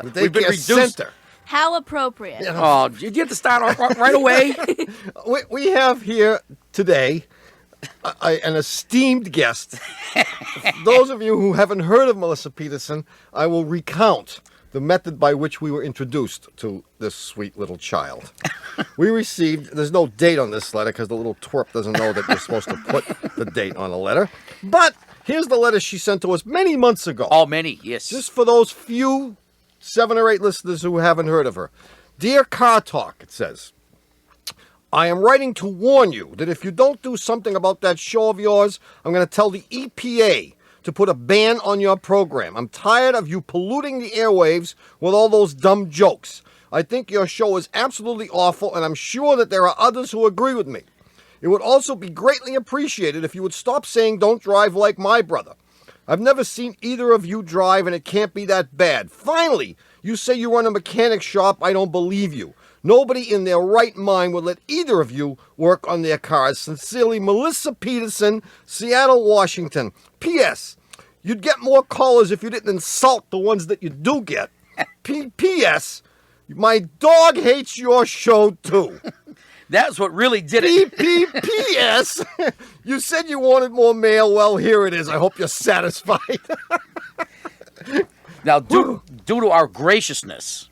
We've been reduced. Center. How appropriate. You know, Oh, did you have to start off right away? we have here today an esteemed guest. Those of you who haven't heard of Melissa Peterson, I will recount the method by which we were introduced to this sweet little child. We received, there's no date on this letter because the little twerp doesn't know that you're supposed to put the date on a letter. But here's the letter she sent to us many months ago. Oh, many, yes. Just for those few 7 or 8 listeners who haven't heard of her. Dear Car Talk, it says, I am writing to warn you that if you don't do something about that show of yours, I'm going to tell the EPA to put a ban on your program. I'm tired of you polluting the airwaves with all those dumb jokes. I think your show is absolutely awful, and I'm sure that there are others who agree with me. It would also be greatly appreciated if you would stop saying don't drive like my brother. I've never seen either of you drive, and it can't be that bad. Finally, you say you run a mechanic shop. I don't believe you. Nobody in their right mind would let either of you work on their cars. Sincerely, Melissa Peterson, Seattle, Washington. P.S. You'd get more callers if you didn't insult the ones that you do get. P.S. My dog hates your show, too. That's what really did it. P.P.P.S. You said you wanted more mail. Well, here it is. I hope you're satisfied. Now, due to our graciousness,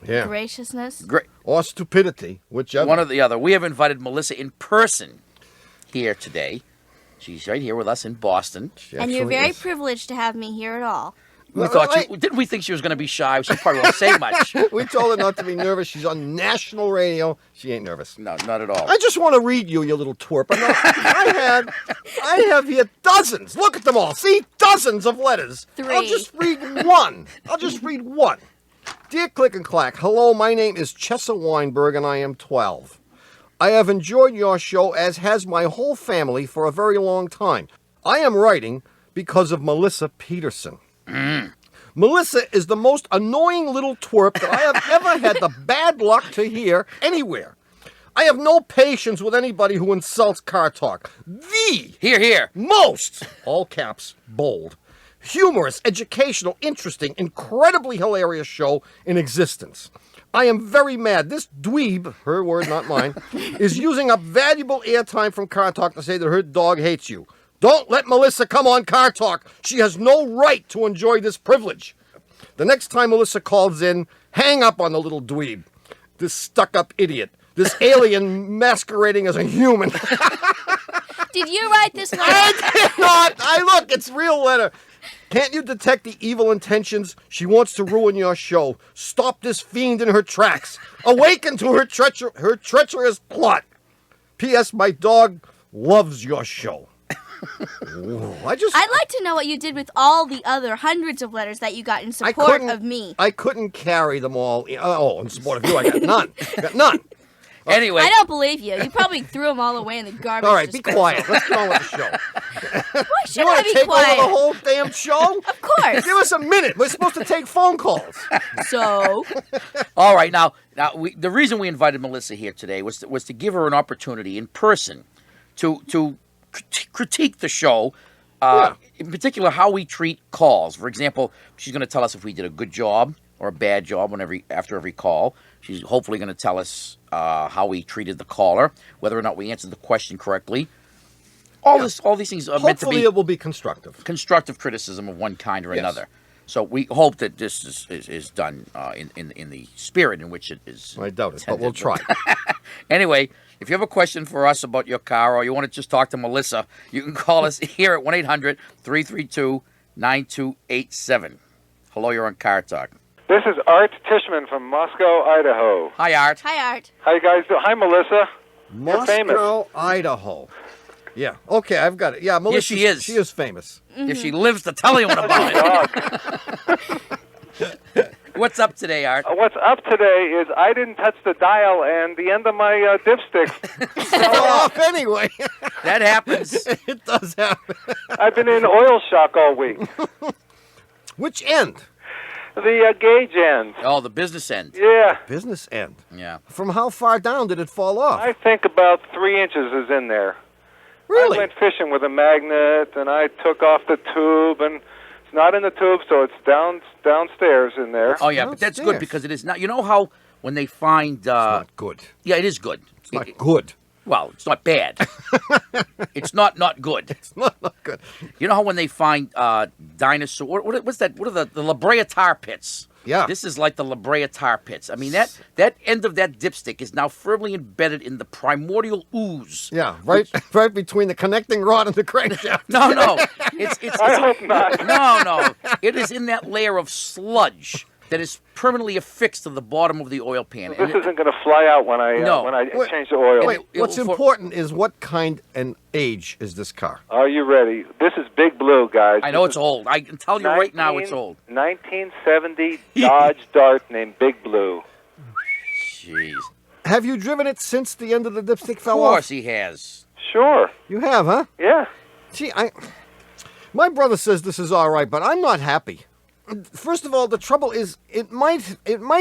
Graciousness? or stupidity, whichever. one or the other, we have invited Melissa in person here today. She's right here with us in Boston. And you're very privileged to have me here at all. We didn't we think she was going to be shy? She probably won't say much. We told her not to be nervous. She's on national radio. She ain't nervous. No, not at all. I just want to read you little twerp. I have here dozens. Look at them all. See? Dozens of letters. 3. I'll just read one. Dear Click and Clack, hello, my name is Chessa Weinberg and I am 12. I have enjoyed your show, as has my whole family, for a very long time. I am writing because of Melissa Peterson. Melissa is the most annoying little twerp that I have ever had the bad luck to hear anywhere. I have no patience with anybody who insults Car Talk. Here. Most, all caps, bold, humorous, educational, interesting, incredibly hilarious show in existence. I am very mad. This dweeb, her word, not mine, is using up valuable airtime from Car Talk to say that her dog hates you. Don't let Melissa come on Car Talk. She has no right to enjoy this privilege. The next time Melissa calls in, hang up on the little dweeb. This stuck-up idiot. This alien masquerading as a human. Did you write this letter? I did not. Look, it's real letter. Can't you detect the evil intentions? She wants to ruin your show. Stop this fiend in her tracks. Awaken to her treacherous plot. P.S. My dog loves your show. I'd like to know what you did with all the other hundreds of letters that you got in support of me. I couldn't carry them all. In support of you, I got none. Anyway. I don't believe you. You probably threw them all away in the garbage. All right, be quiet. Let's get on with the show. Why should You want I to be take quiet? over the whole damn show? Of course. Give us a minute. We're supposed to take phone calls. So? All right, now the reason we invited Melissa here today was to give her an opportunity in person to critique the show, in particular how we treat calls. For example, she's going to tell us if we did a good job or a bad job after every call. She's hopefully going to tell us how we treated the caller, whether or not we answered the question correctly. All these things are meant to be. Hopefully it will be constructive. Constructive criticism of one kind or Yes. another. So we hope that this is done in the spirit in which it is. I doubt it, but we'll try. Anyway, if you have a question for us about your car or you want to just talk to Melissa, you can call us here at 1-800-332-9287. Hello, you're on Car Talk. This is Art Tishman from Moscow, Idaho. Hi, Art. Hi, Art. How you guys doing? Hi, Melissa. You're famous. Moscow, Idaho. Yeah. Okay, I've got it. Yeah, Melissa. Yes, she is. She is famous. If she lives to tell you about it. What's up today, Art? What's up today is I didn't touch the dial and the end of my dipstick Fell off anyway. That happens. It does happen. I've been in oil shock all week. Which end? The gauge end. Oh, the business end. Yeah. Business end. Yeah. From how far down did it fall off? I think about 3 inches is in there. Really? I went fishing with a magnet, and I took off the tube and It's not in the tube, so it's downstairs in there. Oh yeah, but that's good Downstairs. because it is not. You know how when they find, It's not good. yeah, it is good. It's not good. Well, it's not bad. It's not good. It's not good. You know how when they find dinosaur, what's that? What are the La Brea tar pits? Yeah. This is like the La Brea tar pits. I mean, that end of that dipstick is now firmly embedded in the primordial ooze. Yeah, right between the connecting rod and the crankshaft. No. It's I hope not. no. It is in that layer of sludge that is permanently affixed to the bottom of the oil pan. This isn't going to fly out when I No. change the oil. Wait, what's for- important is what kind and age is this car? Are you ready? This is Big Blue, guys. I know it's old. I can tell you right now it's old. 1970 Dodge Dart named Big Blue. Jeez. Have you driven it since the end of the dipstick Of fell course off? he has. Sure. You have, huh? Yeah. Gee, my brother says this is all right, but I'm not happy. First of all, the trouble is it might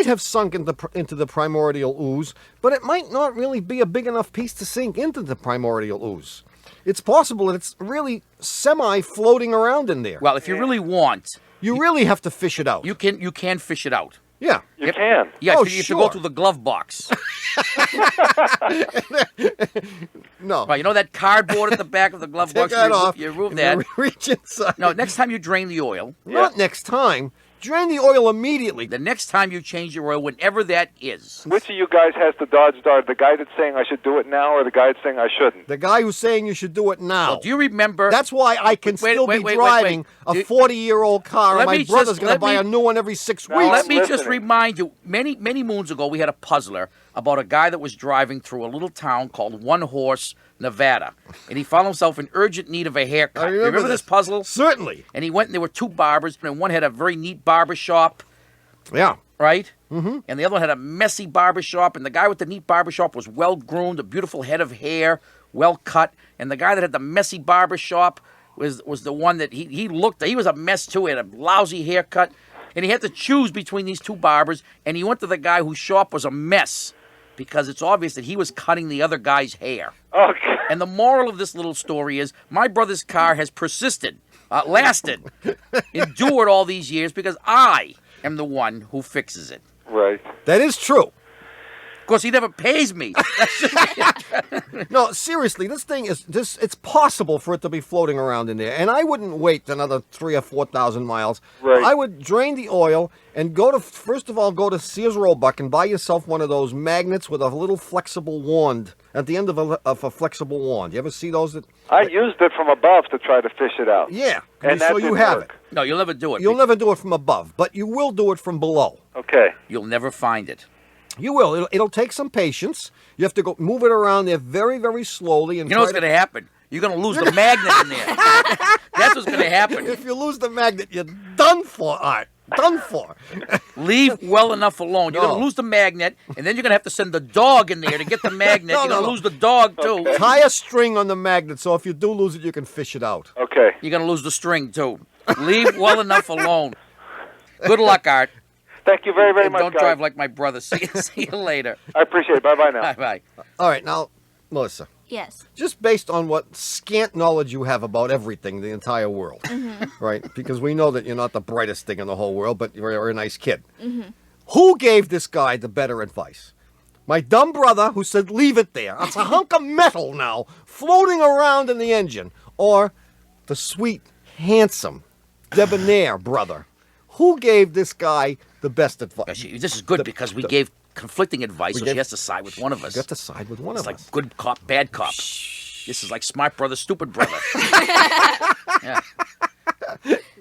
have sunk into the primordial ooze, but it might not really be a big enough piece to sink into the primordial ooze. It's possible that it's really semi-floating around in there. Well, if you really want, you really have to fish it out. you can fish it out. Yeah. You can. Yeah, Oh, you have to go sure. through the glove box. No. Right, you know that cardboard at the back of the glove Take box? that off. You remove and that. Reach inside. No, next time you drain the oil, Not next time. Drain the oil immediately. the next time you change your oil, whenever that is. Which of you guys has the Dodge Dart? The guy that's saying I should do it now, or the guy that's saying I shouldn't? The guy who's saying you should do it now. Well, do you remember? That's why I can Wait, still wait, be wait, driving wait. a 40-year-old car, Let and my me brother's just- going to let buy a me- new one every 6 No, weeks. Let me just listening. remind you, many moons ago, we had a puzzler about a guy that was driving through a little town called One Horse, Nevada. And he found himself in urgent need of a haircut. I You remember this puzzle? Certainly. And he went and there were two barbers, and one had a very neat barber shop, Yeah. right? Mm-hmm. And the other one had a messy barber shop, and the guy with the neat barber shop was well groomed, a beautiful head of hair, well cut. And the guy that had the messy barber shop was the one that he was a mess too. He had a lousy haircut. And he had to choose between these two barbers, and he went to the guy whose shop was a mess because it's obvious that he was cutting the other guy's hair. Okay. And the moral of this little story is my brother's car has persisted, lasted, endured all these years because I am the one who fixes it. Right. That is true. Of course, he never pays me. No, seriously, this thing is it's possible for it to be floating around in there. And I wouldn't wait another 3,000 or 4,000 miles. Right. I would drain the oil and first of all, go to Sears Roebuck and buy yourself one of those magnets with a little flexible wand at the end of a flexible wand. You ever see those? I used it from above to try to fish it out. Yeah. And that so you didn't have work. it. No, you'll never do it. You'll never do it from above, but you will do it from below. Okay. You'll never find it. You will. It'll take some patience. You have to go move it around there very, very slowly. And You know what's going to happen? You're going to lose the magnet in there. That's what's going to happen. If you lose the magnet, you're done for, Art. Done for. Leave well enough alone. You're going No. to lose the magnet, and then you're going to have to send the dog in there to get the magnet. No, You're going to no. lose the dog, too. Tie a string on the magnet so if you do lose it, you can fish it out. Okay. You're going to lose the string, too. Leave well enough alone. Good luck, Art. Thank you very, very And much, don't guys. drive like my brother. See you later. I appreciate it. Bye-bye now. Bye-bye. All right, now, Melissa, Yes. just based on what scant knowledge you have about everything, the entire world, right? Because we know that you're not the brightest thing in the whole world, but you're a nice kid. Who gave this guy the better advice? My dumb brother who said, leave it there. It's a hunk of metal now, floating around in the engine. Or the sweet, handsome, debonair brother. Who gave this guy the best advice? This is good because we gave conflicting advice, so gave- she has to side with one of us. You got to side with one It's of like us. good cop, bad cop. This is like smart brother, stupid brother. Yeah.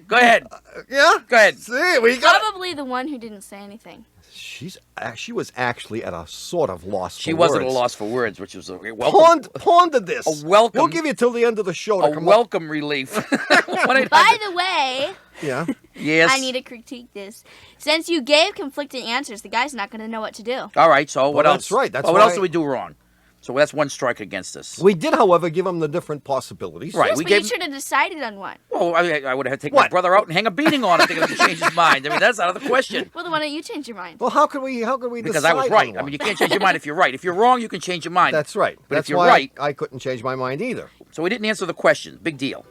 Go ahead. Yeah? Go ahead. See, we got Probably the one who didn't say anything. She was actually at a sort of loss for She wasn't at a words. loss for words, which was a welcome, Ponder this. A welcome- We'll give you till the end of the show to a come welcome relief. 1-800 By the way, up. Yeah. Yes. I need to critique this. Since you gave conflicting answers, the guy's not going to know what to do. All right, so what Well, else? that's right, that's what else why- did we do wrong? So that's one strike against us. We did, however, give him the different possibilities. Right. Yes, we but gave- you should have decided on one. Well, I would have taken my What? brother out and hang a beating on him thinking he change his mind. I mean, that's out of the question. Well, then why don't you change your mind? Well, how could we Because decide I was on right. one? I mean, you can't change your mind if you're right. If you're wrong, you can change your mind. That's right. But That's if you're why right, I couldn't change my mind either. so we didn't answer the question. Big deal.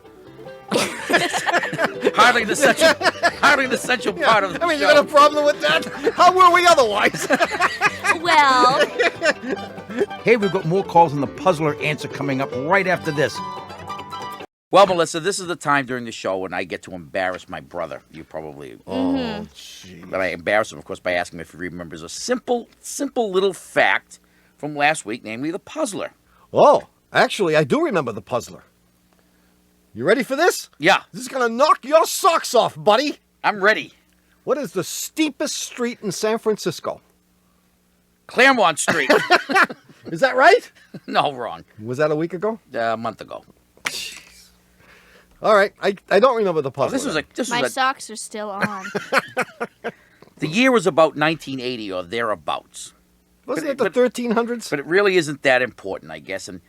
Hardly an essential part of the I mean, show. you got a problem with that? How were we otherwise? Well, Hey, we've got more calls on the puzzler answer coming up right after this. Well, Melissa, this is the time during the show when I get to embarrass my brother. You probably... Oh, gee. But I embarrass him, of course, by asking him if he remembers a simple little fact from last week, namely the puzzler. Oh, actually, I do remember the puzzler. You ready for this? Yeah, This is going to knock your socks off, buddy. I'm ready. What is the steepest street in San Francisco? Claremont Street. Is that right? No, wrong. Was that a week ago? A month ago. All right. I don't remember the puzzler. my socks are still on. The year was about 1980 or thereabouts. Wasn't it the 1300s? But it really isn't that important, I guess. And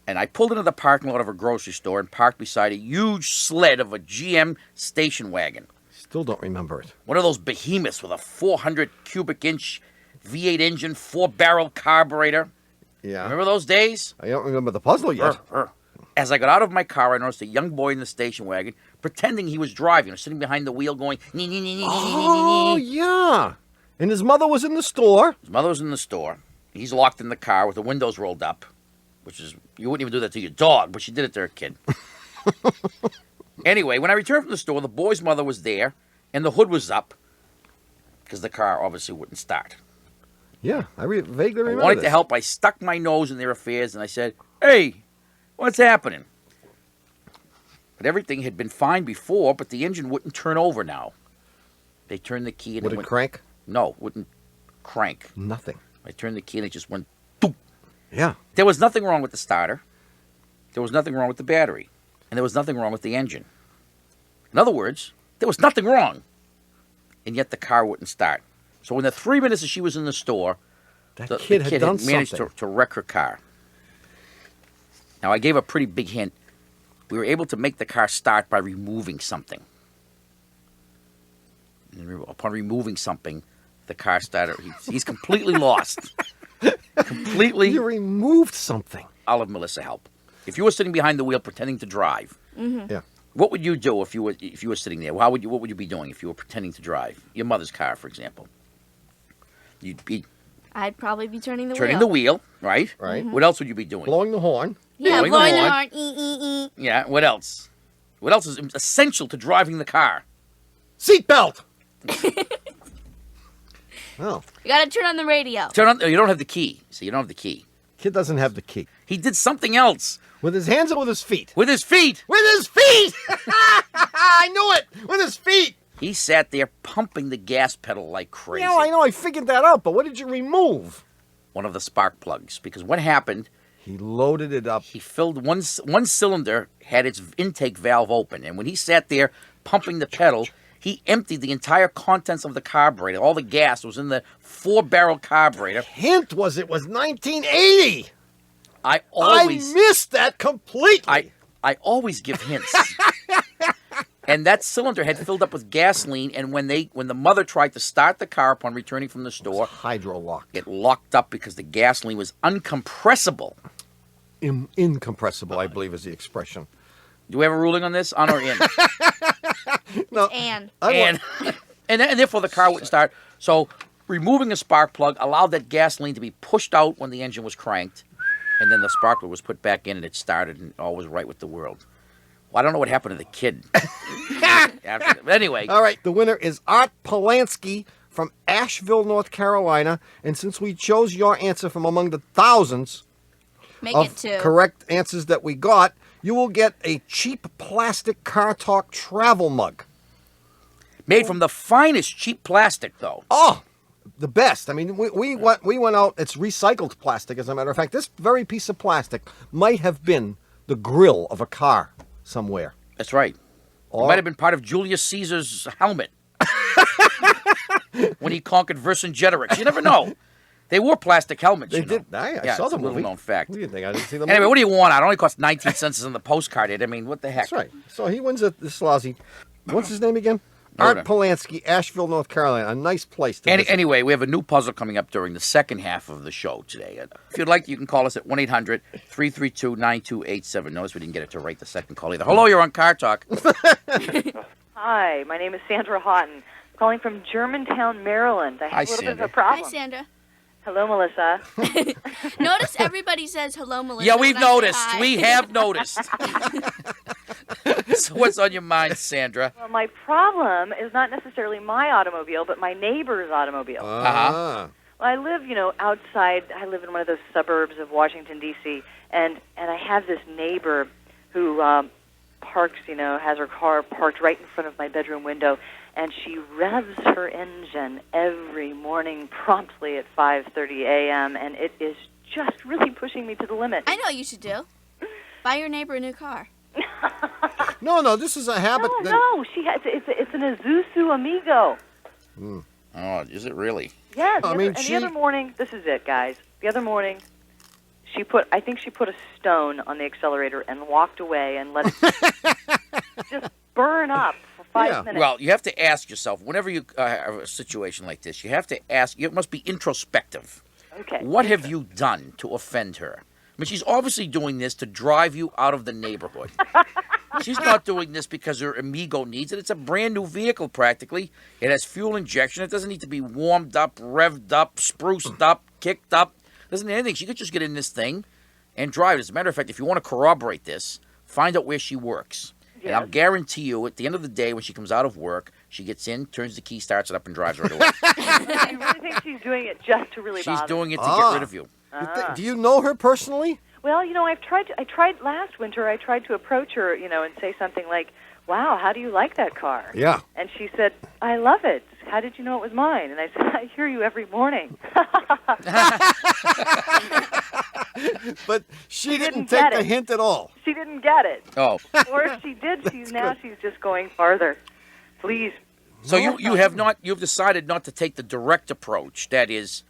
I pulled into the parking lot of a grocery store and parked beside a huge sled of a GM station wagon. Still don't remember it. One of those behemoths with a 400 cubic inch V8 engine, 4-barrel carburetor. Yeah. Remember those days? I don't remember the puzzler yet. As I got out of my car, I noticed a young boy in the station wagon pretending he was driving, sitting behind the wheel going, nee, nee, nee, nee, nee, Oh, nee, nee. yeah. And his mother was in the store. His mother was in the store. He's locked in the car with the windows rolled up, which is, you wouldn't even do that to your dog, but she did it to her kid. Anyway, when I returned from the store, the boy's mother was there, and the hood was up, because the car obviously wouldn't start. Yeah, I vaguely remember I wanted this. to help. I stuck my nose in their affairs, and I said, hey, what's happening? But everything had been fine before, but the engine wouldn't turn over now. They turned the key and Would it it went... crank? No, wouldn't crank. Nothing. I turned the key and it just went... Doop. Yeah. There was nothing wrong with the starter. There was nothing wrong with the battery. And there was nothing wrong with the engine. In other words, there was nothing wrong. And yet the car wouldn't start. So in the 3 minutes that she was in the store, That the kid had done managed something. to wreck her car. Now, I gave a pretty big hint. We were able to make the car start by removing something. And upon removing something, the car started. He's completely lost. Completely. You removed something. I'll have Melissa help. If you were sitting behind the wheel pretending to drive, Yeah. what would you do if you were sitting there? What would you be doing if you were pretending to drive your mother's car, for example? You'd be I'd probably be turning the turning wheel. the wheel, right? Right. What else would you be doing? Blowing the horn. Yeah, blowing the blowing the horn. horn. E. Yeah. What else? What else is essential to driving the car? Seatbelt. Oh, You gotta turn on the radio. Turn on. You don't have the key. So you don't have the key. kid doesn't have the key. He did something else With his hands or with his feet? with his feet. With his feet! I knew it! With his feet! He sat there pumping the gas pedal like crazy. Yeah, I know, I figured that out, but what did you remove? One of the spark plugs. Because what happened? He loaded it up. He filled one cylinder, had its intake valve open, and when he sat there pumping the pedal, he emptied the entire contents of the carburetor. All the gas was in the 4-barrel carburetor. Hint was it was 1980. I I missed that completely. I always give hints. And that cylinder had filled up with gasoline, and when the mother tried to start the car upon returning from the store, Hydro lock. it locked up because the gasoline was uncompressible. Incompressible, I believe is the expression. Do we have a ruling on this? On or in? No, And and therefore the car wouldn't start. So removing a spark plug allowed that gasoline to be pushed out when the engine was cranked, and then the spark plug was put back in and it started and all was right with the world. Well, I don't know what happened to the kid. But anyway, All right, the winner is Art Polanski from Asheville, North Carolina. And since we chose your answer from among the thousands make of it two. correct answers that we got, you will get a cheap plastic Car Talk travel mug. made from the finest cheap plastic, though. Oh, the best. I mean, we went out. It's recycled plastic, as a matter of fact. This very piece of plastic might have been the grill of a car somewhere. That's right. It Or- might have been part of Julius Caesar's helmet when he conquered Vercingetorix. You never know. They wore plastic helmets. They you know. did. I Yeah, saw it's the a movie. little-known fact. What do you think? I didn't see the Anyway, movie. what do you want? It only cost 19 cents on the postcard. I mean, what the heck? That's right. So he wins this lousy. What's his name again? Art Polanski, Asheville, North Carolina. A nice place to visit. Anyway, we have a new puzzle coming up during the second half of the show today. If you'd like, you can call us at 1-800-332-9287. Notice we didn't get it to right the second call either. Hello, you're on Car Talk. Hi, my name is Sandra Houghton, calling from Germantown, Maryland. I have a little bit of a problem. Hi, Sandra. Hello, Melissa. Notice everybody says hello, Melissa. Yeah, we've when I say noticed. hi. We have noticed. So what's on your mind, Sandra? Well, my problem is not necessarily my automobile, but my neighbor's automobile. Uh-huh. Well, I live, outside. I live in one of those suburbs of Washington, D.C., and I have this neighbor who parks, has her car parked right in front of my bedroom window, and she revs her engine every morning promptly at 5:30 a.m., and it is just really pushing me to the limit. I know what you should do. Buy your neighbor a new car. No, this is a habit. No, she has. It's an Isuzu Amigo. Oh, is it really? Yes. I mean, the other morning, this is it, guys. The other morning, I think she put a stone on the accelerator and walked away and let it just burn up for 5 minutes. Well, you have to ask yourself, whenever you have a situation like this, you have to ask, it must be introspective. Okay. What have you done to offend her? I mean, she's obviously doing this to drive you out of the neighborhood. She's not doing this because her Amigo needs it. It's a brand new vehicle, practically. It has fuel injection. It doesn't need to be warmed up, revved up, spruced up, kicked up. It doesn't need anything. She could just get in this thing and drive it. As a matter of fact, if you want to corroborate this, find out where she works. Yes. And I'll guarantee you, at the end of the day, when she comes out of work, she gets in, turns the key, starts it up, and drives right away. I really think she's doing it just to really bother She's doing it to Ah. get rid of you. Do you know her personally? Well, I tried last winter. I tried to approach her, and say something like, "Wow, how do you like that car?" Yeah. And she said, "I love it. How did you know it was mine?" And I said, "I hear you every morning." But she didn't get take the it. hint at all. She didn't get it. Oh. Or if she did, she's just going farther. Please. So you've decided not to take the direct approach. That is,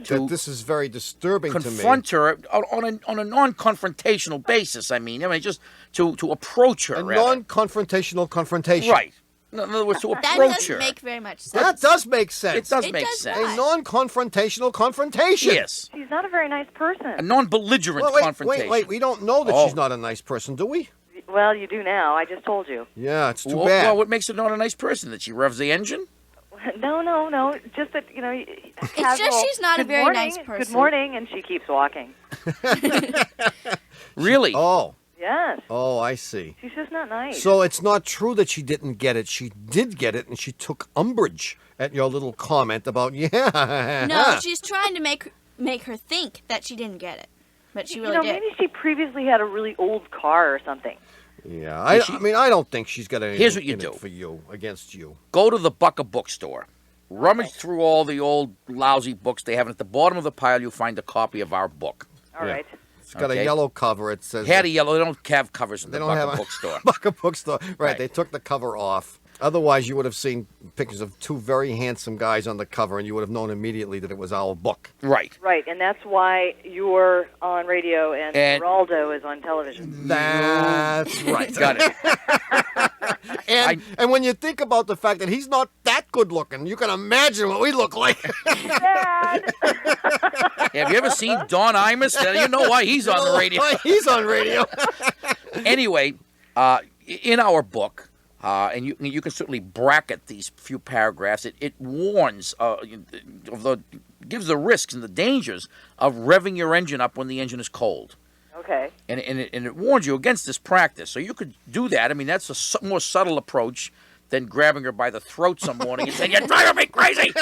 to This is very disturbing to me. confront her on a non-confrontational basis. I mean, just to approach her. A rather. non-confrontational confrontation. Right. In other words, to That approach doesn't her. make very much sense. That does make sense. It does It make does sense. A not. non-confrontational confrontation. Yes. She's not a very nice person. A non-belligerent Well, confrontation. wait. We don't know that Oh. she's not a nice person, do we? Well, you do now. I just told you. Yeah, it's too Well, bad. what makes her not a nice person? That she revs the engine? No. Just that, It's just she's not a "Good very morning, nice person. Good morning, and she keeps walking. Really? Oh, Yes. I see. She's just not nice. So it's not true that she didn't get it. She did get it, and she took umbrage at your little comment about, No, she's trying to make her think that she didn't get it, but she really did. Maybe she previously had a really old car or something. Yeah, I mean, I don't think she's got anything Here's what you in do. it for you, against you. Go to the Bucker bookstore. Rummage through all the old lousy books they have, and at the bottom of the pile you'll find a copy of our book. All Yeah. right. It's got Okay. a yellow cover. It says... Had a yellow. They don't have covers in They the don't Bucker have a bookstore. Bucker bookstore. Right, Right. they took the cover off. Otherwise, you would have seen pictures of two very handsome guys on the cover, and you would have known immediately that it was our book. Right. Right, and that's why you're on radio and Geraldo is on television. That's right. Got it. And when you think about the fact that he's not that good looking, you can imagine what we look like. Dad! Have you ever seen Don Imus? You know why he's on the radio. He's on radio. Anyway, in our book, and you can certainly bracket these few paragraphs. It warns gives the risks and the dangers of revving your engine up when the engine is cold. Okay. And it warns you against this practice. So you could do that. I mean, that's a more subtle approach than grabbing her by the throat some morning and saying, "You're driving me crazy,"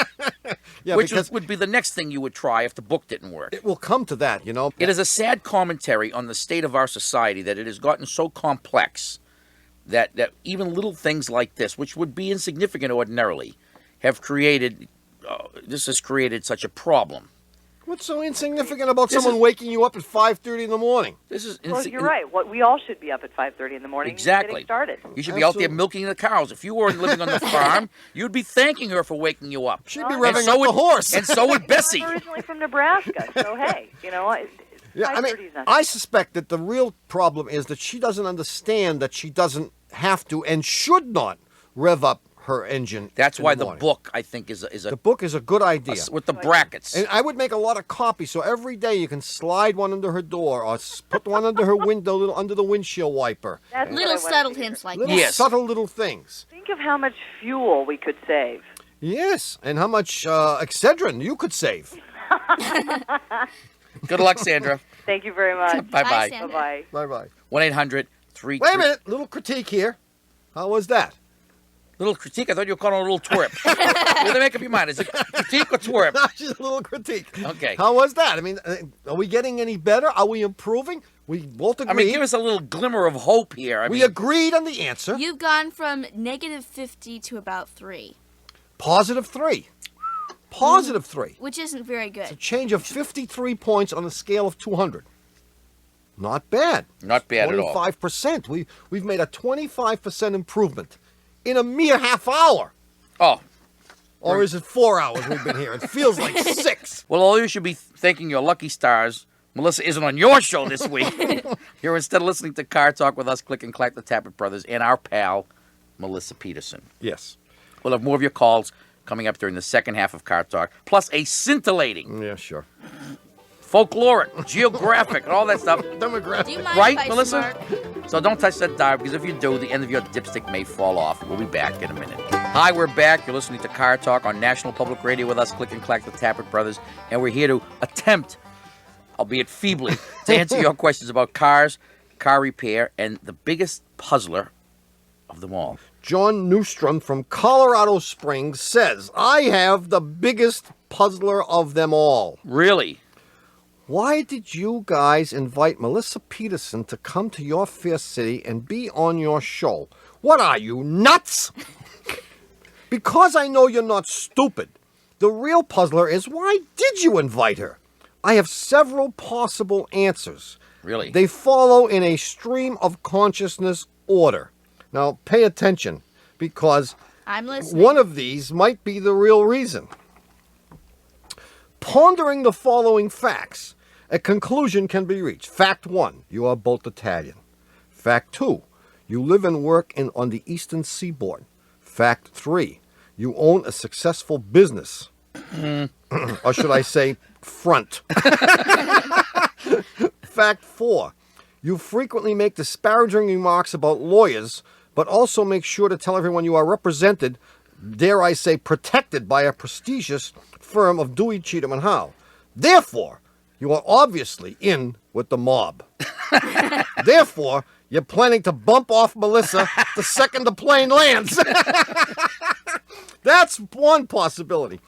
Yeah, which because would be the next thing you would try if the book didn't work. it will come to that, you know. It is a sad commentary on the state of our society that it has gotten so complex that even little things like this, which would be insignificant ordinarily, have created this has created such a problem. What's so insignificant about someone waking you up at 5:30 in the morning? This is Well, you're right. We all should be up at 5:30 in the morning. Exactly. Getting started. You should be out there Absolutely. milking the cows. If you weren't living on the farm, you'd be thanking her for waking you up. She'd be And revving so up would the horse. And so would Bessie. I'm originally from Nebraska, so hey, Yeah, I mean, 5:30 is nothing. I suspect that the real problem is that she doesn't understand that she doesn't have to and should not rev up her engine. That's in why the the morning. book, I think, is a The book is a good idea. with the brackets. And I would make a lot of copies, so every day you can slide one under her door or put one under her window, under the windshield wiper. That's what I Little wanted subtle to hear. hints like Little that. Yes. subtle little things. Think of how much fuel we could save. Yes, and how much Excedrin you could save. Good luck, Sandra. Thank you very much. Bye-bye. Sandra. Bye-bye. Bye-bye. 1-800-3... Wait a minute, little critique here. How was that? Little critique? I thought you were calling it a little twerp. You have to make up your mind. Is it critique or twerp? Just a little critique. Okay. How was that? I mean, are we getting any better? Are we improving? We both agreed. I mean, give us a little glimmer of hope here. We agreed on the answer. You've gone from -50 to about 3, +3. +3. which isn't very A good. change of 53 points on a scale of 200. Not bad. Not bad at all. 25%. We've made a 25% improvement in a mere half hour. Oh, Or is it 4 hours we've been here? It feels like 6. well, all you should be thanking your lucky stars. Melissa isn't on your show this week. You're instead of listening to Car Talk with us, Click and Clack, the Tappet Brothers, and our pal, Melissa Peterson. Yes. We'll have more of your calls coming up during the second half of Car Talk, plus a scintillating, Yeah, sure. folkloric, geographic, and all that stuff. Demographic. Do you mind Right, if I Melissa? smirk? So don't touch that dial, because if you do, the end of your dipstick may fall off. We'll be back in a minute. Hi, we're back. You're listening to Car Talk on National Public Radio with us, Click and Clack, the Tappet Brothers, and we're here to attempt, albeit feebly, to answer your questions about cars, car repair, and the biggest puzzler of them all. John Newstrom from Colorado Springs says, I have the biggest puzzler of them all. Really? Why did you guys invite Melissa Peterson to come to your fair city and be on your show? What are you, nuts? Because I know you're not stupid. The real puzzler is, why did you invite her? I have several possible answers. Really? They follow in a stream of consciousness order. Now, pay attention, because I'm listening. one of these might be the real reason. Pondering the following facts, a conclusion can be reached. Fact 1, you are both Italian. Fact 2, you live and work on the eastern seaboard. Fact 3, you own a successful business. Or should I say, front. Fact 4, you frequently make disparaging remarks about lawyers, but also make sure to tell everyone you are represented, dare I say, protected by a prestigious firm of Dewey, Cheatham and Howe. Therefore, you are obviously in with the mob. Therefore, you're planning to bump off Melissa the second the plane lands. That's one possibility.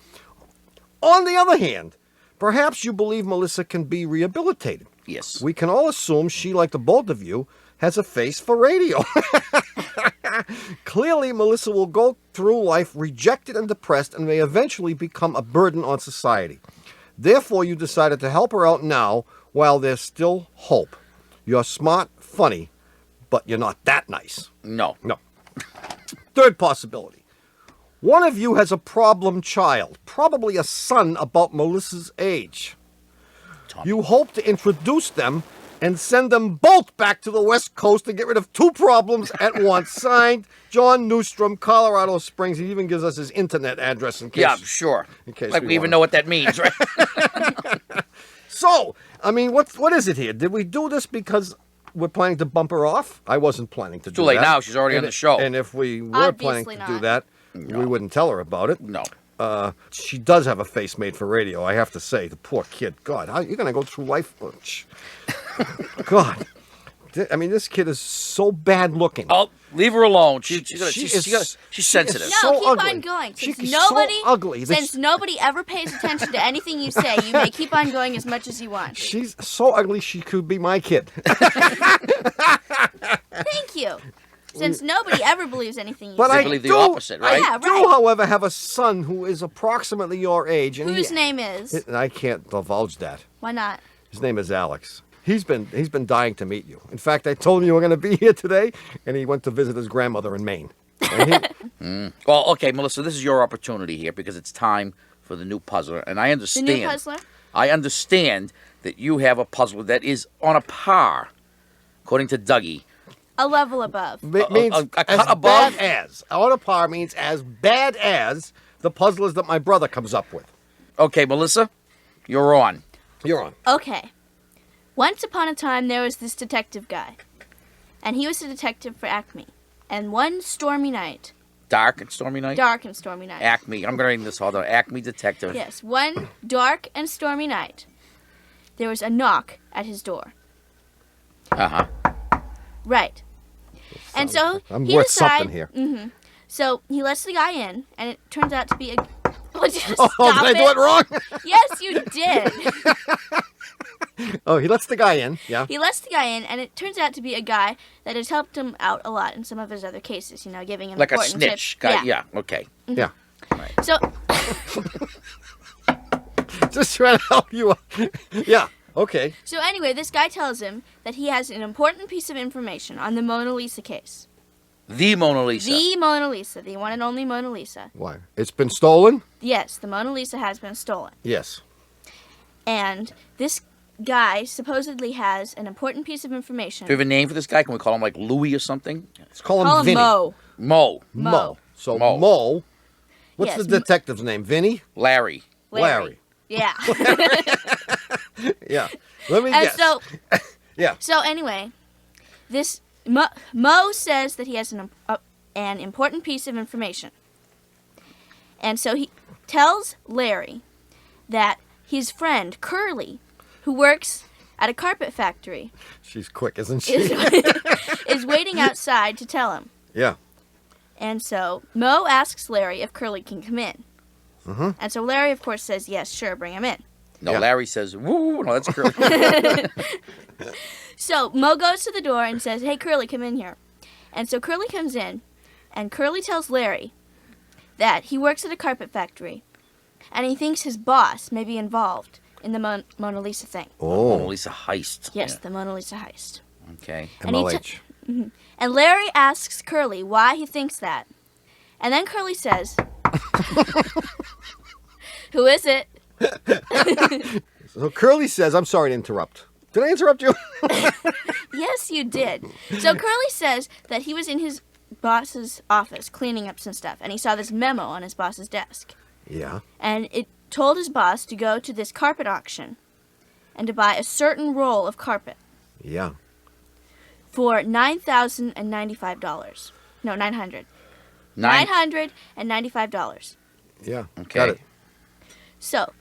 On the other hand, perhaps you believe Melissa can be rehabilitated. Yes. We can all assume she, like the both of you, has a face for radio. Clearly, Melissa will go through life rejected and depressed and may eventually become a burden on society. Therefore, you decided to help her out now while there's still hope. You're smart, funny, but you're not that nice. No. No. Third possibility. One of you has a problem child, probably a son about Melissa's age. Tommy. You hope to introduce them and send them both back to the West Coast to get rid of two problems at once. Signed, John Newstrom, Colorado Springs. He even gives us his internet address in case. Yeah, sure. In case Like we we even wanna- know what that means, right? So, I mean, what is it here? Did we do this because we're planning to bump her off? I wasn't planning to do Too late that. now. She's already on the show. And if we were planning Obviously to do not. that, we wouldn't tell her about it. No. She does have a face made for radio, I have to say. The poor kid. God, how you're going to go through life? God. I mean, this kid is so bad looking. Oh, leave her alone. She's is sensitive. so No, keep ugly. on going. She Since is nobody, so ugly. since nobody ever pays attention to anything you say, you may keep on going as much as you want. She's so ugly she could be my kid. Thank you. Since nobody ever believes anything you But say. I believe the do, opposite, right? Yeah, I right. do, however, have a son who is approximately your age. And Whose name is? I can't divulge that. Why not? His name is Alex. He's been dying to meet you. In fact, I told him you were going to be here today, and he went to visit his grandmother in Maine. And he, Well, okay, Melissa, this is your opportunity here because it's time for the new puzzler, and I The understand. new puzzler? I understand that you have a puzzler that is on a par, according to Dougie, A level above. It means a cut as above? bad as. On a par means as bad as the puzzlers that my brother comes up with. Okay, Melissa, you're on. You're on. Okay. Once upon a time, there was this detective guy. And he was a detective for Acme. And one stormy night. Dark and stormy night? Dark and stormy night. Acme. I'm going to name this. Hold on. Acme Detective. Yes, one dark and stormy night. There was a knock at his door. Uh-huh. Right. And so I'm he worth decides. something here. So he lets the guy in, and it turns out to be a. Would you Oh, stop did I do it wrong? Yes, you did. Oh, he lets the guy in. Yeah. He lets the guy in, and it turns out to be a guy that has helped him out a lot in some of his other cases. You know, giving him Like a important snitch tips. guy. Yeah. Okay. Yeah. So Just trying to help you. Yeah. Okay. So anyway, this guy tells him that he has an important piece of information on the Mona Lisa case. The Mona Lisa. The Mona Lisa, the one and only Mona Lisa. Why? It's been stolen? Yes, the Mona Lisa has been stolen. Yes. And this guy supposedly has an important piece of information. Do you have a name for this guy? Can we call him like Louis or something? Let's call him Call him Vinny. Mo. Mo. Mo. So Mo. Mo. What's Yes, the detective's name? Vinny? Larry. Larry. Yeah. Yeah. Let me And guess. so, Yeah. so anyway, this Mo says that he has an important piece of information. And so he tells Larry that his friend, Curly, who works at a carpet factory, She's quick, isn't she? is waiting outside to tell him. Yeah. And so Mo asks Larry if Curly can come in. And so Larry, of course, says, yes, sure, bring him in. No, Yeah. Larry says, woo, no, that's Curly. So Mo goes to the door and says, hey, Curly, come in here. And so Curly comes in, and Curly tells Larry that he works at a carpet factory, and he thinks his boss may be involved in the Mona Lisa thing. Mona Oh. Lisa heist. Yes, the Mona Lisa heist. Okay. And he MLH. And Larry asks Curly why he thinks that. And then Curly says, who is it? So Curly says, I'm sorry to interrupt. Did I interrupt you? Yes, you did. So Curly says that he was in his boss's office cleaning up some stuff, and he saw this memo on his boss's desk. Yeah. And it told his boss to go to this carpet auction and to buy a certain roll of carpet Yeah. for $9,095. No, $900. Nine. $995. Yeah. Okay. Got it. So,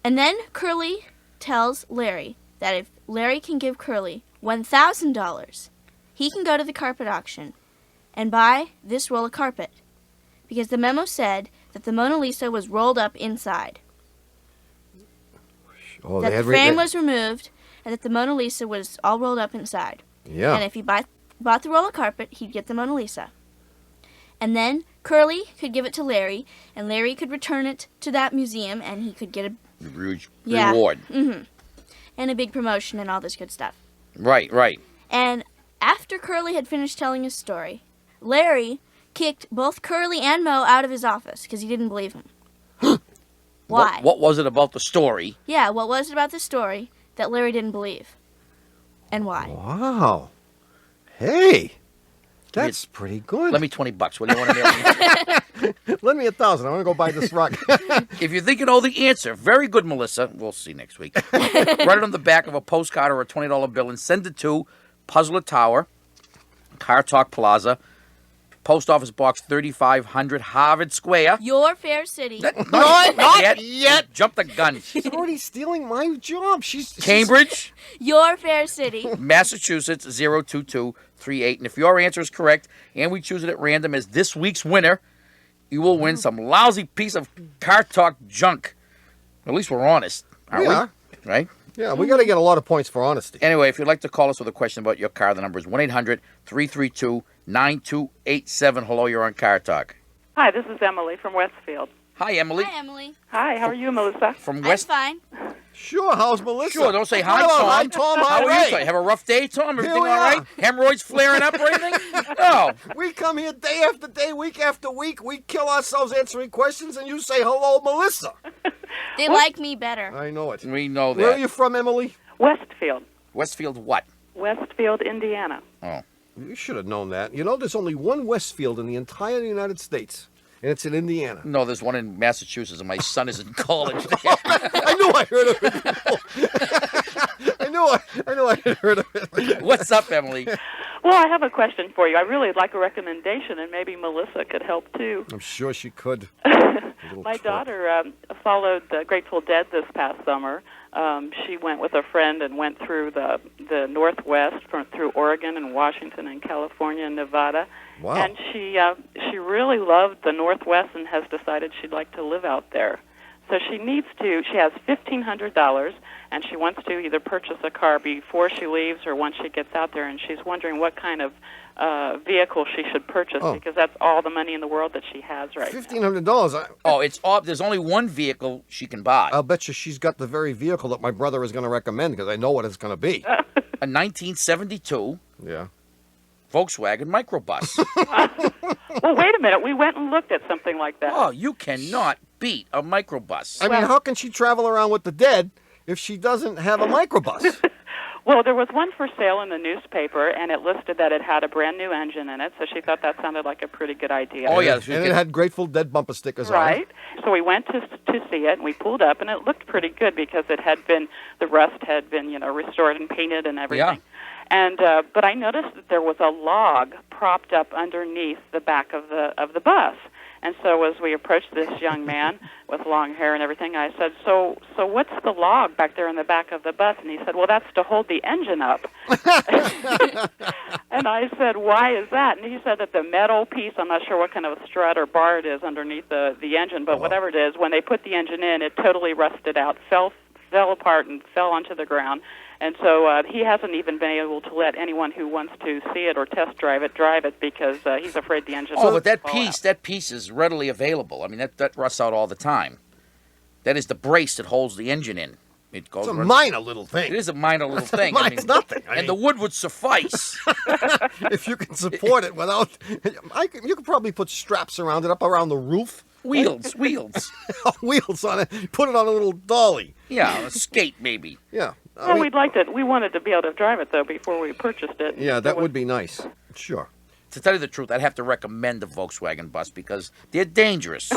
and then Curly tells Larry that if Larry can give Curly $1,000, he can go to the carpet auction and buy this roll of carpet. Because the memo said that the Mona Lisa was rolled up inside. Oh, That they the had frame was removed and that the Mona Lisa was all rolled up inside. Yeah. And if he bought the roll of carpet, he'd get the Mona Lisa. And then Curly could give it to Larry, and Larry could return it to that museum, and he could get a Yeah. Reward. and a big promotion and all this good stuff. Right, right. And after Curly had finished telling his story, Larry kicked both Curly and Mo out of his office because he didn't believe him. Why? What was it about the story? Yeah, what was it about the story that Larry didn't believe? And why? Wow. Hey. That's pretty good. Let me $20. What do you want to know? Lend me $1,000. I want to go buy this rug. If you think you know the answer, very good, Melissa. We'll see next week. Write it on the back of a postcard or a $20 bill and send it to Puzzler Tower, Car Talk Plaza, Post Office Box 3500, Harvard Square. Your fair city. Not yet. Jump the gun. She's already stealing my job. She's Cambridge, Your fair city. Massachusetts 02238. And if your answer is correct and we choose it at random as this week's winner, you will win some lousy piece of Car Talk junk. At least we're honest, aren't Yeah. we? Right? Yeah, we got to get a lot of points for honesty. Anyway, if you'd like to call us with a question about your car, the number is 1-800-332-9287. Hello, you're on Car Talk. Hi, this is Emily from Westfield. Hi, Emily. Hi, Emily. Hi, how are you, Melissa? From I'm West. fine. Sure, how's Melissa? Sure, don't say hi, Hello, Tom. Hi, Tom. How are Ray. you? Have a rough day, Tom? Everything we all right? are. Hemorrhoids flaring up or anything? No. We come here day after day, week after week. We kill ourselves answering questions, and you say, hello, Melissa. They like me better. I know it. We know Where are that. you from, Emily? Westfield. Westfield what? Westfield, Indiana. Oh. You should have known that. You know, there's only one Westfield in the entire United States, and it's in Indiana. No, there's one in Massachusetts, and my son is in college there. I knew I heard of it before. I knew I had heard of it. What's up, Emily? Well, I have a question for you. I really like a recommendation, and maybe Melissa could help too. I'm sure she could. My daughter followed the Grateful Dead this past summer. She went with a friend and went through the Northwest, through Oregon and Washington and California and Nevada. Wow. And she really loved the Northwest and has decided she'd like to live out there. So she has $1,500, and she wants to either purchase a car before she leaves or once she gets out there, and she's wondering what kind of vehicle she should purchase because that's all the money in the world that she has right now. $1,500. Oh, it's all. There's only one vehicle she can buy. I'll bet you she's got the very vehicle that my brother is going to recommend because I know what it's going to be. A 1972 Yeah. Volkswagen microbus. Well, wait a minute. We went and looked at something like that. Oh, you cannot beat a microbus. I mean, how can she travel around with the dead if she doesn't have a microbus? Well, there was one for sale in the newspaper, and it listed that it had a brand new engine in it, so she thought that sounded like a pretty good idea. Oh, yeah. And it had Grateful Dead bumper stickers on it. Right. So we went to see it, and we pulled up, and it looked pretty good because it had been, the rust had been, restored and painted and everything. Yeah. And but I noticed that there was a log propped up underneath the back of the bus. And so as we approached this young man with long hair and everything, I said, so what's the log back there in the back of the bus? And he said, well, that's to hold the engine up. And I said, why is that? And he said that the metal piece, I'm not sure what kind of a strut or bar it is underneath the engine, but whatever it is, when they put the engine in, it totally rusted out, fell apart and fell onto the ground. And so he hasn't even been able to let anyone who wants to see it or test drive it because he's afraid the engine will but that fall piece, out. that piece is readily available. I mean, that rusts out all the time. That is the brace that holds the engine in. It goes. It's a minor little thing. It is a minor little thing. It's nothing. And the wood would suffice. If you can support it without... you could probably put straps around it, up around the roof. Wheels. Wheels on it. Put it on a little dolly. Yeah, a skate maybe. Yeah. Well, we wanted to be able to drive it, though, before we purchased it. Yeah, that would be nice. Sure. To tell you the truth, I'd have to recommend the Volkswagen bus because they're dangerous.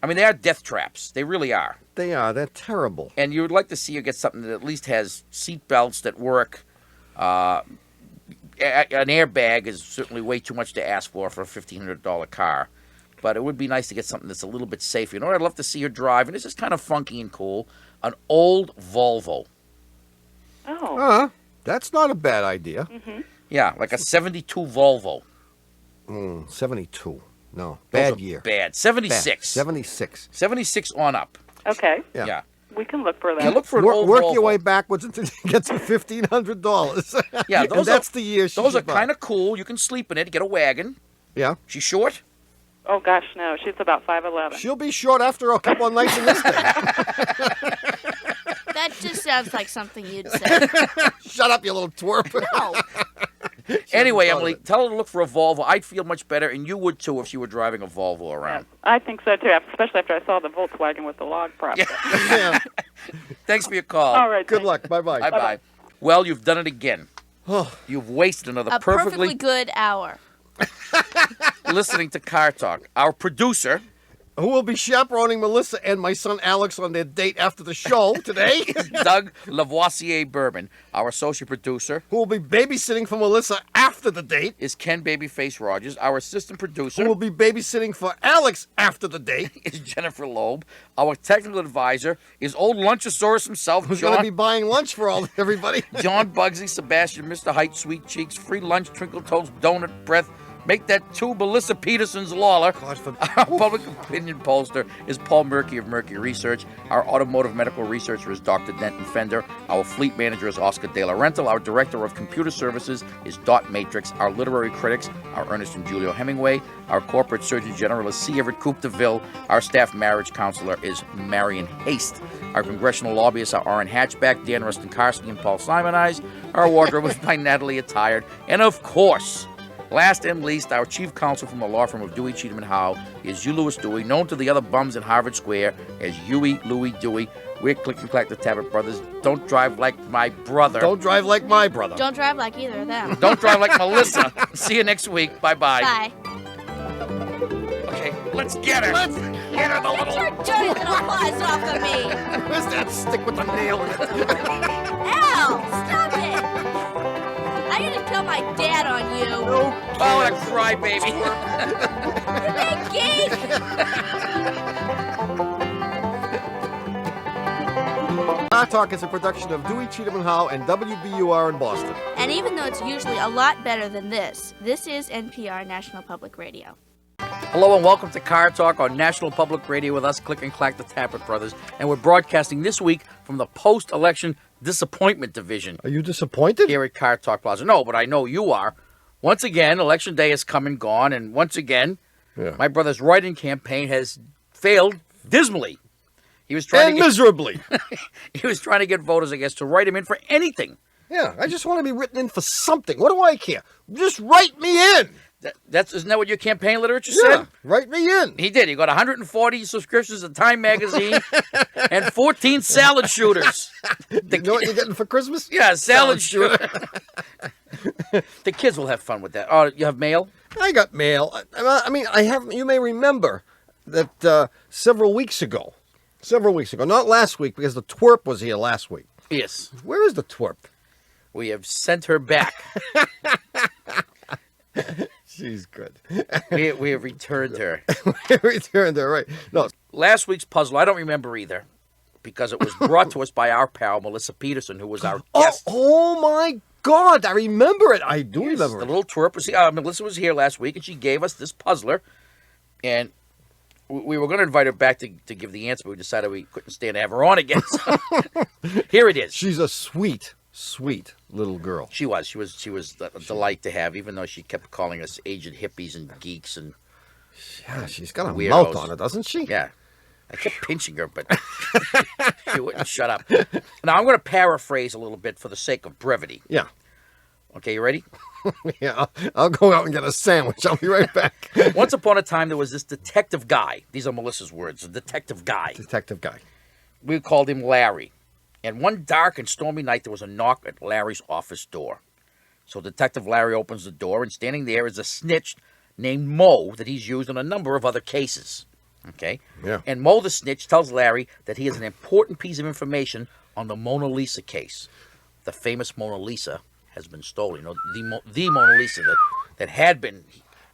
I mean, they are death traps. They really are. They are. They're terrible. And you would like to see you get something that at least has seat belts that work. An airbag is certainly way too much to ask for a $1,500 car. But it would be nice to get something that's a little bit safer. You know what I'd love to see her drive? And this is kind of funky and cool. An old Volvo. Oh. That's not a bad idea. Mm-hmm. Yeah, like a 72 Volvo. 72. No. Those Bad are year. Bad. 76. Bad. 76. 76 on up. Okay. Yeah. We can look for that. Yeah, look for an old Work Volvo. your way backwards until you get to $1,500. Yeah, and those that's the year she Those are should buy. kind of cool. You can sleep in it. Get a wagon. Yeah. She's short. Oh, gosh, no. She's about 5'11". She'll be short after a couple of nights in this thing. That just sounds like something you'd say. Shut up, you little twerp. No. Anyway, thought of Emily, it. tell her to look for a Volvo. I'd feel much better, and you would too if she were driving a Volvo around. I think so, too, especially after I saw the Volkswagen with the log prop. Yeah. Thanks for your call. All right. Good thanks. luck. Bye-bye. Bye-bye. Well, you've done it again. Oh. You've wasted another A perfectly good hour. listening to Car Talk. Our producer Who will be chaperoning Melissa and my son Alex on their date after the show today? is Doug Lavoisier Bourbon. Our associate producer Who will be babysitting for Melissa after the date? is Ken Babyface Rogers. Our assistant producer Who will be babysitting for Alex after the date? is Jennifer Loeb. Our technical advisor is old Lunchosaurus himself, Who's going to John, be buying lunch for everybody? John Bugsy, Sebastian, Mr. Height, Sweet Cheeks, Free Lunch, Twinkle Toes, Donut Breath. Make that two Melissa Peterson's Lawler. God forbid. Our public opinion pollster is Paul Murky of Murky Research. Our automotive medical researcher is Dr. Denton Fender. Our fleet manager is Oscar De La Rental. Our director of computer services is Dot Matrix. Our literary critics are Ernest and Julio Hemingway. Our corporate surgeon general is C. Everett Coupe de Ville. Our staff marriage counselor is Marion Haste. Our congressional lobbyists are Orrin Hatchback, Dan Rustin-Karski, and Paul Simonize. Our wardrobe is by Natalie Attired. And of course, Last and least, our chief counsel from the law firm of Dewey, Cheatham, and Howe is U. Louis Dewey, known to the other bums in Harvard Square as Huey Louie Dewey. We're Click and Clack the Tappet Brothers. Don't drive like my brother. Don't drive like my brother. Don't drive like either of them. Don't drive like Melissa. See you next week. Bye-bye. Bye. Okay, let's get her. Let's get her, the Get little... your dirty little paws off of me. Where's that stick with the nail in it? Ow! Stop it! I'm gonna kill my dad on you. No. Oh, what a crybaby. You big geek! Car Talk is a production of Dewey, Cheatham, and Howe and WBUR in Boston. And even though it's usually a lot better than this is NPR, National Public Radio. Hello and welcome to Car Talk on National Public Radio with us, Click and Clack the Tappet Brothers. And we're broadcasting this week from the post-election disappointment division Are you disappointed? here at Car Talk Plaza. No, but I know you are. Once again, Election Day has come and gone, and once again, my brother's write-in campaign has failed dismally. He was trying And miserably. He was trying to get voters, I guess, to write him in for anything. Yeah, I just want to be written in for something. What do I care? Just write me in. Isn't that what your campaign literature Yeah, said? write me in. He did. He got 140 subscriptions to Time Magazine and 14 salad shooters. You know what you're getting for Christmas? Yeah, salad shooter. The kids will have fun with that. Oh, you have mail? I got mail. I mean, I have. You may remember that several weeks ago, not last week because the twerp was here last week. Yes. Where is the twerp? We have sent her back. She's good. We have returned her. Returned her, right. No, Last week's puzzle, I don't remember either, because it was brought to us by our pal, Melissa Peterson, who was our guest. Oh my God, I remember it. I do remember The it. little twerp was Melissa was here last week, and she gave us this puzzler, and we were going to invite her back to give the answer, but we decided we couldn't stand to have her on again. So here it is. She's a sweet, sweet little girl. She was a delight to have, even though she kept calling us aged hippies and geeks and Yeah, she's got a Weirdos. mouth on her, doesn't she? yeah. I kept pinching her, but she wouldn't shut up. Now I'm going to paraphrase a little bit for the sake of brevity. Yeah. Okay, you ready? Yeah, I'll go out and get a sandwich. I'll be right back. Once upon a time, there was this detective guy. These are Melissa's words. A detective guy. Detective guy. We called him Larry. And one dark and stormy night, there was a knock at Larry's office door. So Detective Larry opens the door, and standing there is a snitch named Mo that he's used in a number of other cases. Okay? Yeah. And Mo the snitch tells Larry that he has an important piece of information on the Mona Lisa case. The famous Mona Lisa has been stolen. You know, the Mona Lisa that had been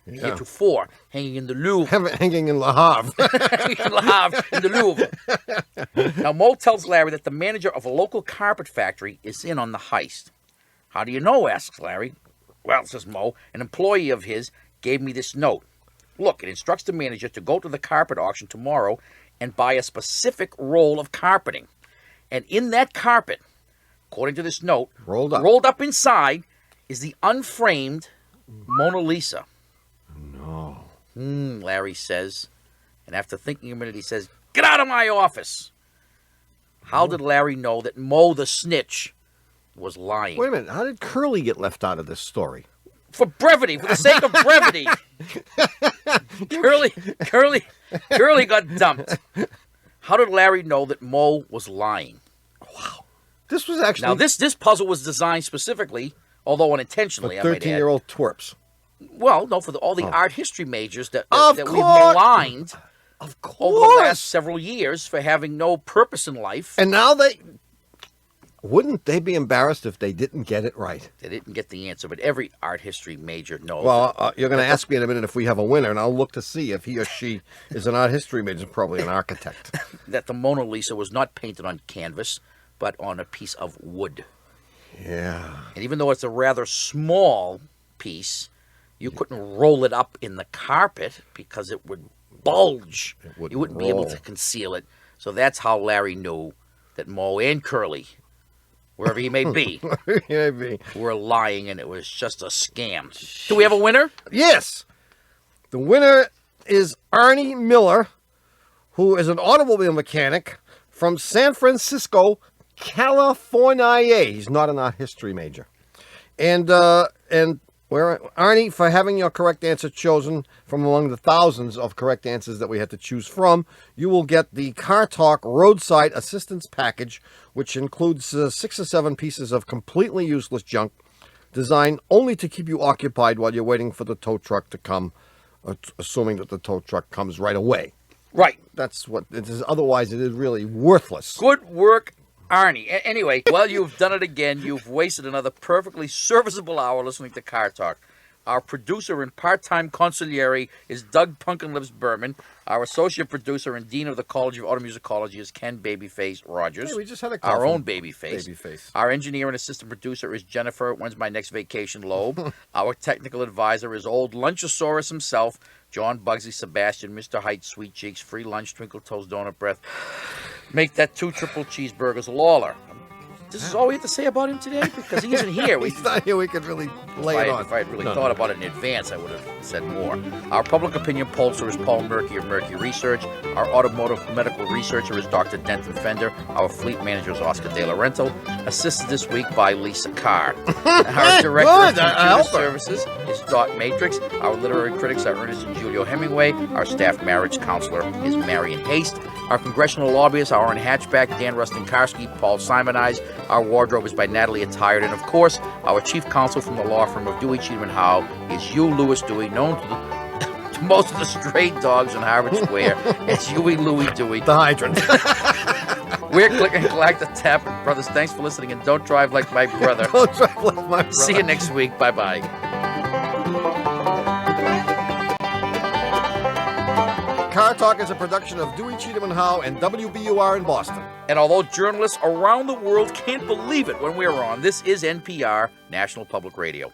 heretofore hanging in the Louvre. Hanging in Le Havre. In the Louvre. Now, Mo tells Larry that the manager of a local carpet factory is in on the heist. How do you know? Asks Larry. Well, says Mo, an employee of his gave me this note. Look, it instructs the manager to go to the carpet auction tomorrow and buy a specific roll of carpeting. And in that carpet, according to this note, Rolled up inside is the unframed Mona Lisa. No. Larry says. And after thinking a minute, he says, "Get out of my office." How did Larry know that Mo the snitch was lying? Wait a minute. How did Curly get left out of this story? For brevity, for the sake of brevity. Curly got dumped. How did Larry know that Mo was lying? This was actually Now, this puzzle was designed specifically, although unintentionally, for I might add. 13-year-old twerps. Well, no, for all the art history majors that Of we've course. maligned Of course. over the last several years for having no purpose in life. And now wouldn't they be embarrassed if they didn't get it right? They didn't get the answer, but every art history major knows. Well, you're going to ask me in a minute if we have a winner, and I'll look to see if he or she is an art history major, probably an architect. that the Mona Lisa was not painted on canvas, but on a piece of wood. Yeah. And even though it's a rather small piece, you couldn't roll it up in the carpet because it would bulge. You wouldn't be able to conceal it. So that's how Larry knew that Mo and Curly, wherever he may be, were lying, and it was just a scam. Do we have a winner? Yes. The winner is Arnie Miller, who is an automobile mechanic from San Francisco, California. He's not an art history major. And Where, Arnie, for having your correct answer chosen from among the thousands of correct answers that we had to choose from, you will get the Car Talk Roadside Assistance Package, which includes 6 or 7 pieces of completely useless junk designed only to keep you occupied while you're waiting for the tow truck to come, assuming that the tow truck comes right away. Right. That's what it is. Otherwise, it is really worthless. Good work, Arnie. Anyway, well, you've done it again. You've wasted another perfectly serviceable hour listening to Car Talk. Our producer and part-time consigliere is Doug Punkenlips Berman. Our associate producer and dean of the College of Automusicology is Ken Babyface Rogers. Hey, we just had a call our from own Babyface. Babyface. Our engineer and assistant producer is Jennifer. When's my next vacation, Loeb? Our technical advisor is old Lunchosaurus himself, John Bugsy Sebastian, Mr. Height, Sweet Cheeks, Free Lunch, Twinkle Toes, Donut Breath. Make that 2 triple cheeseburgers, Lawler. This is all we have to say about him today because he isn't here. He's not here. We could really lay it on. If I had really thought about it in advance, I would have said more. Our public opinion pollster is Paul Murky of Murky Research. Our automotive medical researcher is Dr. Denton Fender. Our fleet manager is Oscar De Laurento. Assisted this week by Lisa Carr. Our director of computer services is Dot Matrix. Our literary critics are Ernest and Julio Hemingway. Our staff marriage counselor is Marion Haste. Our congressional lobbyists are Aaron Hatchback, Dan Rustin-Karski, Paul Simonize. Our wardrobe is by Natalie Attired. And, of course, our chief counsel from the law firm of Dewey, Cheatham & Howe is Hugh Lewis Dewey, known to most of the stray dogs in Harvard Square. It's Huey Louie Dewey. The hydrant. We're Click and Clack the Tap. Brothers, thanks for listening, and don't drive like my brother. Don't drive like my brother. See you next week. Bye-bye. Car Talk is a production of Dewey, Cheatham & Howe and WBUR in Boston. And although journalists around the world can't believe it when we're on, this is NPR, National Public Radio.